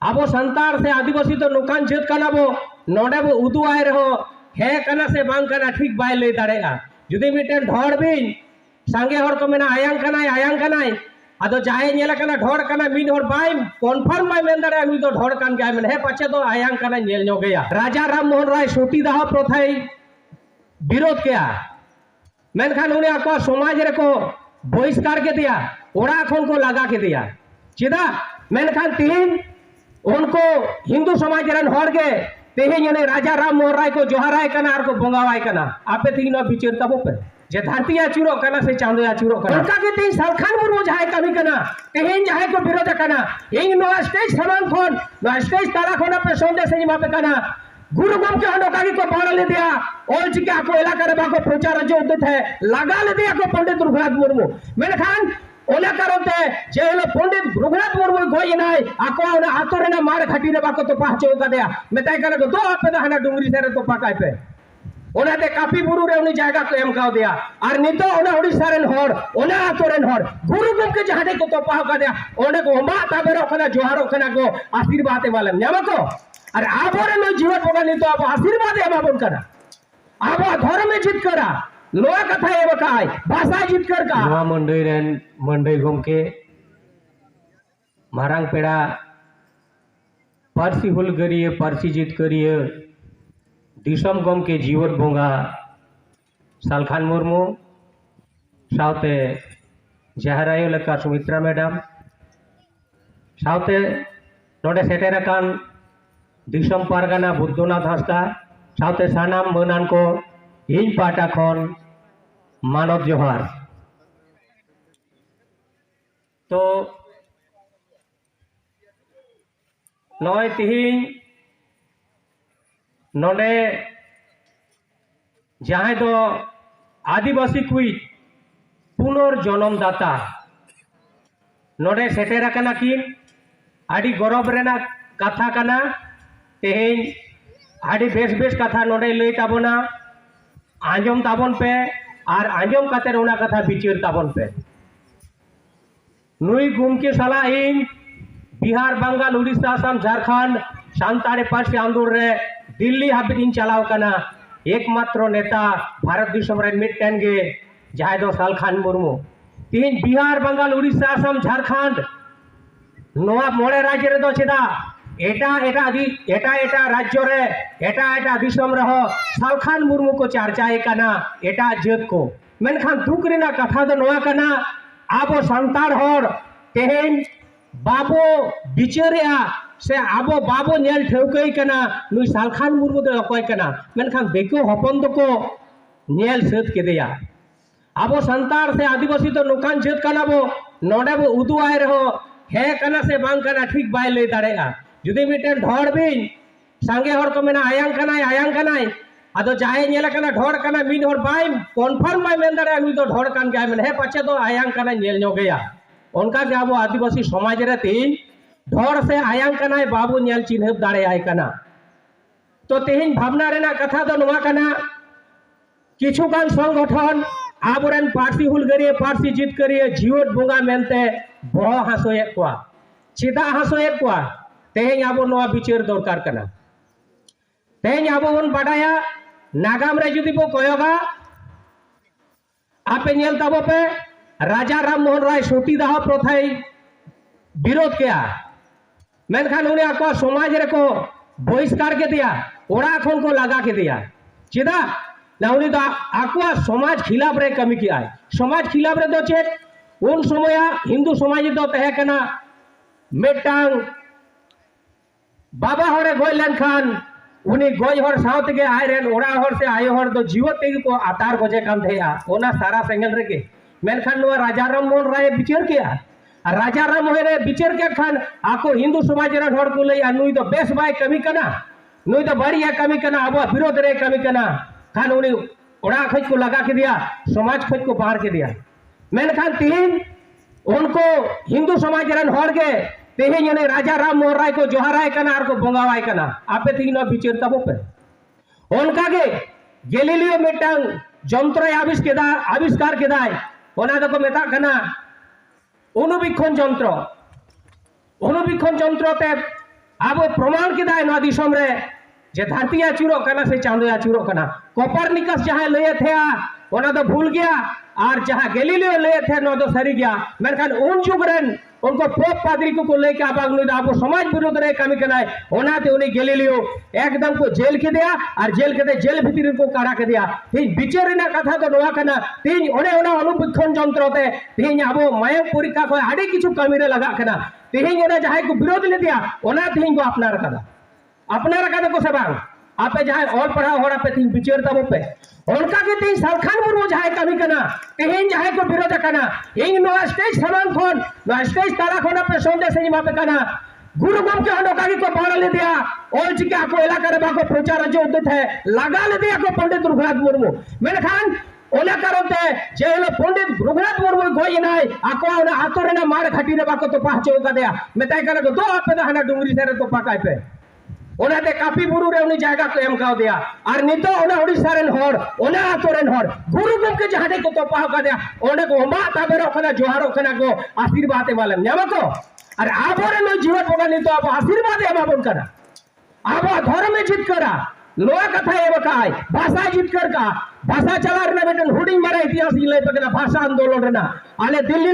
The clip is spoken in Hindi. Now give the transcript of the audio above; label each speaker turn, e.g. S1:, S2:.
S1: अब संतार से आदिवासी तो नौकान जात कना बो नोडे बो उदुआय रहो हे कना से बांग कना ठीक बाय लई दाड़ेगा जुदी मिटेन ढोड़ बिन सांगे हर को मेना आयांग कनाय अदो जाहे नेला कना ढोड़ कना मिन हर बाय कन्फर्म बाय मेन दाड़े नुई तो ढोड़ कान गया मेन हे पाछे तो आयांग कना नेल नो गया राजा राम मोहन राय सती दाह प्रथाय विरोध किया मेनखान उन्हें आको समाज रे को बहिष्कार के दिया ओड़ा खन को लगा के दिया चिदा मेनखान तीन उनको हिंदू समाज रन हर के तेहें ने राजा राम मोहन राय को जोहाराय कना और को बंगावाय कना आपे तीन विचार तबो पे जे धरती आचुरो कना से चांदो आचुरो कना उनका के तीन सालखान मुर्मू जाय कमी कना तेहें जाय को विरोध कना इन नो स्टेज समान फोन नो स्टेज ताला खोना पे संदेश से मापे कना गुरु गमके हनोकागी को बाड़ा ले दिया और चिका को इलाका रे बाको प्रचार जो उद्देत है लगा ले दिया को पंडित रघुनाथ मुर्मू मेनखान ओला करते जेलो पंडित रघुनाथ मुर्मू गोई नाय आको ओना आतोरे ना मार खटी रे बाको तो पाछो का दिया मेताय करे तो दो आपे हना डुंगरी से तो पाकाय पे ओना ते कापी बुरु रे उनी जायगा को एम काव दिया और नितो ओना ओडिसा रेन हर ओना आतोरेन हर गुरु गमके जहाडे को तो पाव का दिया ओने को मा ताबेरो खना जोहारो खना को आशीर्वाद वाले न्यामा को अरे आबोरे नो जीवन बोगा नहीं तो आप आशीर्वाद है बाबन करा आप धर्म में जित करा लोआ कथा है बकाय भाषा जित कर का
S2: नवा मंडई रेन मंडई गमके मारांग पेड़ा पारसी हुल करिए पारसी जित करिए दिसम गमके जीवन बोंगा सालखान मुर्मू साउते जहरायो लेका सुमित्रा मैडम साउते नोडे सेटेरा कान दिसम पारगाना बुद्धनाथ हंसदा साउते सानाम मोनान को इन पाटा खन मानव जोहार तो नय तिहिं नोडे जहां दो आदिवासी कुई पुनर्जन्मदाता नोडे सेटेरा कना किन आदि गौरव रेना कथा कना तेहें आदि बेस बेस कथा नोडे लई ताबोना आंजम ताबन पे और आंजम काते रोना कथा बिचार ताबन पे नुई गुमके साला इन बिहार बंगाल उड़ीसा असम झारखंड सानताड़ी पार्टी आंदोलन रे दिल्ली हाबित इन चलाव कना एकमात्र नेता भारत दिसम रे मिटन गे जहां दो सालखान मुर्मू तीन बिहार बंगाल उड़ीसा असम झारखंड नोआ मोड़े राज्य रे दो चेदा एटा एटा आदि एटा एटा राज्य रे एटा एटा दिसम रहो सालखान मुर्मू को चर्चाए कना एटा जत को मेनखान दुख रेना कथा दो नोआ कना आबो संतार हर तेहेन बाबो बिचारिया से आबो बाबो नेल ठेवकई कना नुई सालखान मुर्मू दो अकय कना मेनखान बेको हपन दो को नेल सेत के दिया आबो संतार से आदिवासी तो नौकान जत कना बो नोडे बो उदुआय रहो हे कना से बांग कना ठीक बाय लई दाड़ेगा जुदी मिटेन ढोड़ बिन सांगे हर को मेना आयांग कनाय अदो जाहे नेला कना ढोड़ कना मिन हर बाय कन्फर्म बाय मेन दाड़े नुई तो ढोड़ कान गया मेन हे पाछे तो आयांग कना नेल नो गया उनका के आबो आदिवासी समाज रे तीन ढोड़ से आयांग कनाय बाबू नेल चिन्हब दाड़े आय कना तो तेहिन भावना रेना कथा दो नोआ कना किछु गान संगठन आबोरेन पार्टी हुल करिए पार्टी जित करिए जीवट बोंगा मेनते बह हासोए कोआ चिदा हासोए कोआ तेहें आबो नोआ विचार दरकार कना तेहें आबो बन बाडाया नागाम रे जुदी बो कयोगा आपे नेल ताबो पे राजा राम मोहन राय सती दाह प्रथाय विरोध किया मेनखान उन्हें आको समाज रे को बहिष्कार के दिया ओड़ा खन को लगा के दिया चिदा ना उन्हें तो आकुआ समाज खिलाफ रे कमी किया है समाज खिलाफ रे दो चेत उन समय हिंदू समाज दो तहे कना मेटांग बाबा हरे गोय लेनखान उनी गोय हर साउथ के आय रेन ओड़ा हर से आयो हर दो जीवत तेगी को आतार गोजे काम थेया ओना सारा सेंगल रे के मेनखान नो राजा राम मोहन राय विचार किया राजा राम मोहन राय विचार के खान आको हिंदू समाज रे हर को लई नुई तो बेस बाय कमी कना नुई तो बढ़िया कमी कना अब विरोध रे कमी कना खान उनी ओड़ा खज को लगा के दिया समाज खज को बाहर के दिया मेनखान तीन उनको हिंदू समाज रे हर के तेहें ने राजा राम मोहन राय को जोहाराय कना और को बंगावाय कना आपे तीन विचार तबो पे उनका के गैलीलियो मिटांग जंत्र आविष्कार केदाय ओना दो को मेता कना अनुवीक्षण जंत्र ते
S1: अब प्रमाण किदा नवा दिसम रे जे धरती आचुरो कना से चांदो आचुरो कना कोपरनिकस जहां लये थे ओना तो भूल गया और जहां गैलीलियो लये थे नो तो सरी गया मेनखान उन जुग रेन उनको पोप पादरी को लेके आबाग नुई अब समाज विरोध रे कमी कनाय ओनाते उनी गैलीलियो एकदम को जेल के दिया और जेल के जेल भीतर को काढ़ा के दिया तीन विचार रेना कथा तो नवा कना तीन ओने ओना अनुवीक्षण जंत्रते तीन अब मायक परीक्षा को आड़ी किछु कमी रे लगा कना तीन ओने जहां को विरोध ले दिया ओना तीन को अपनार कदा अपनार कदा को से बांग आपे जहां और पढ़ा होड़ा पे तीन विचार तब पे उनका के तीन सरखान मुर्मू जहां कमी कना तीन जहां को विरोध कना इन नो स्टेज समान फोन नो स्टेज ताला खोना पे सोंदे से मा पे कना गुरु गम के अनोकारी को बाड़ा ले दिया और चिका को इलाका रे बाको प्रचार जो उद्देत है लगा ले दिया को पंडित रघुनाथ मुर्मू मेरे खान ओला करते जे हलो पंडित रघुनाथ मुर्मू गोई नाय आको ओना आतो रे ना मार घाटी रे बाको तो पहचो का दिया मेताय करे तो आपे हना डुंगरी से तो पकाय पे ओनाते कापी बुरु रे उनी जायगा को एम काव दिया और नितो ओना ओडिसा रेन होर ओना आतो रेन होर गुरु गमके जहाडे को तो पाव का दिया ओने को मा ताबेरो कना जोहारो कना को आशीर्वाद वाले न्यामा को और आबोरे नो जीवन बगा नितो अब आशीर्वाद एमाबन करा आबो धर्म जित करा लोया कथा ए बकाय भाषा जित कर का भाषा चला रे बेटन हुडिंग मारा इतिहास इले पकना भाषा आंदोलन रे ना आले दिल्ली